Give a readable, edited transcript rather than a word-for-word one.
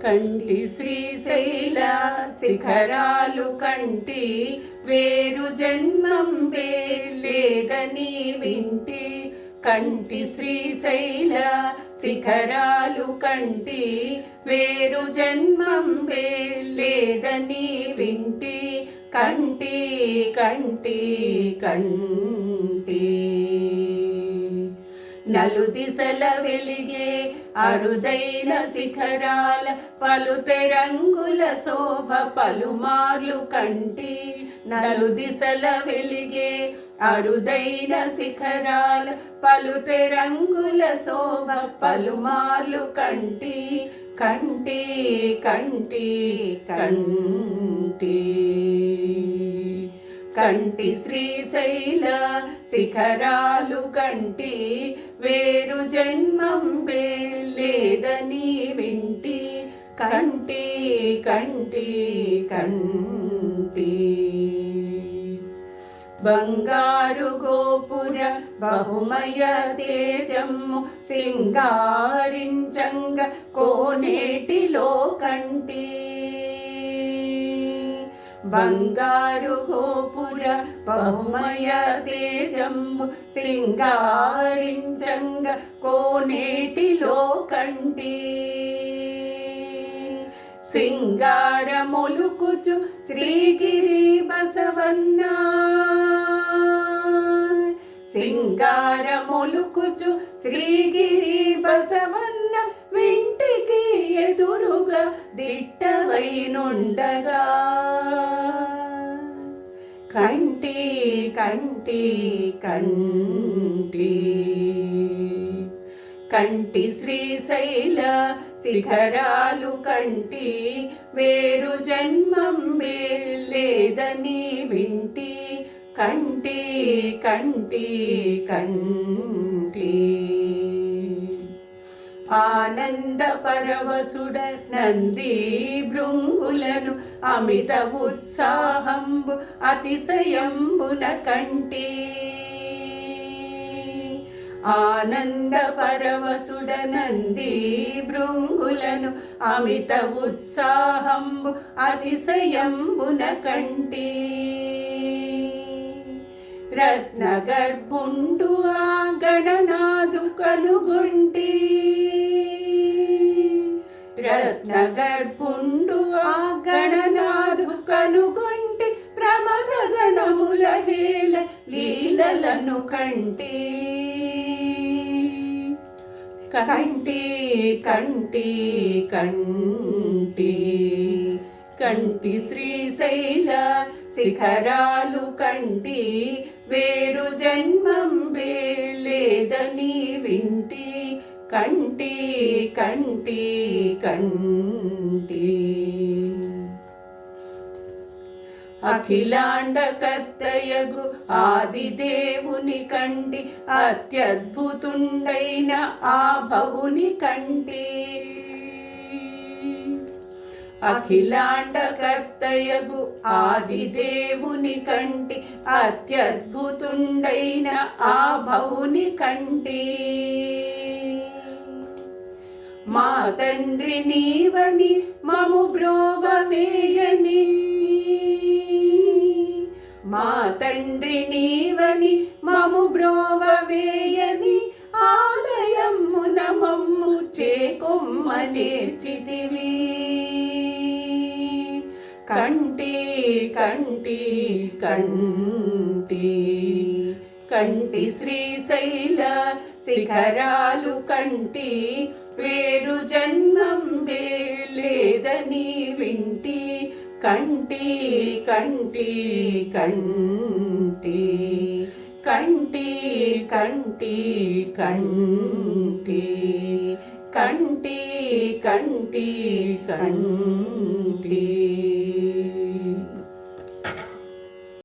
కంటి శ్రీశైల శిఖరాలు కంటి వేరు జన్మం లేదని వింటి. కంటి శ్రీశైల శిఖరాలు కంటి వేరు జన్మం లేదని వింటి. కంటి కంటి కంటి నలుదిశల వెలిగే అరుదైన శిఖరాల పలుతెరంగుల శోభ పలుమార్లు కంటి. నలుదిశల వెలిగే అరుదైన శిఖరాల పలుతెరంగుల శోభ పలుమార్లు కంటి. కంటి కంటి కంటి కంటి శ్రీశైల శిఖరాలు కంటి వేరు జన్మం లేదని వింటి. కంటి కంటి కంటి బంగారు గోపుర బహుమయ తేజము సింగారించంగ కోనేటిలో కంటి. బంగారు గోపుర బహుమయ తేజము సింగారించంగ కోనేటిలో కంటి. సింగారములుకుచు శ్రీగిరి బసవన్న సింగారములుకుచు శ్రీగిరి బసవన్న వింటికి ఎదురుగా దిట్టవైనుండగా. కంటి కంటి కంటి కంటి శ్రీశైల శిఖరాలు కంటి వేరు జన్మం లేదని వింటి. కంటి కంటి కంటి ఆనంద పరవశుడ నంది భృంగులను అమిత ఉత్సాహంబు అతిశయంబున కంటి. ఆనంద పరవశుడ నంది భృంగులను అమిత ఉత్సాహంబు అతిశయంబున కంటి. రత్నగర్భుండు ఆ గణనాదు కనుగొంటి. రత్నగర్భుండు ఆ గణనాదు కనుగొంటి. ప్రమదగణముల హేళ లీలలను కంటి. కంటి కంటి కంటి కంటి శ్రీశైల శిఖరాలు కంటి వేరు జన్మం లేదని వింటి. కంటి కంటి కంటి అఖిలాండ కర్తయగు ఆదిదేవుని కంటి అత్యద్భుతుండైన ఆ భవుని కంటి. అఖిలాండ కర్తయగు ఆదిదేవుని కంటి అత్యద్భుతుండైన ఆ భవుని కంటి. మా తండ్రి నీవని మము బ్రోవవేయని. మా తండ్రి నీవని మము బ్రోవవేయని. ఆలయమున మమ్ము చేకొమ్మనేర్చితివి. కంటి కంటి కంటి కంటి శ్రీశైల శిఖరాలు కంటి వేరు జన్మం లేదని వింటి. కంటి కంటి కంటి కంటి కంటి కంటి కంటి కంటి కంటి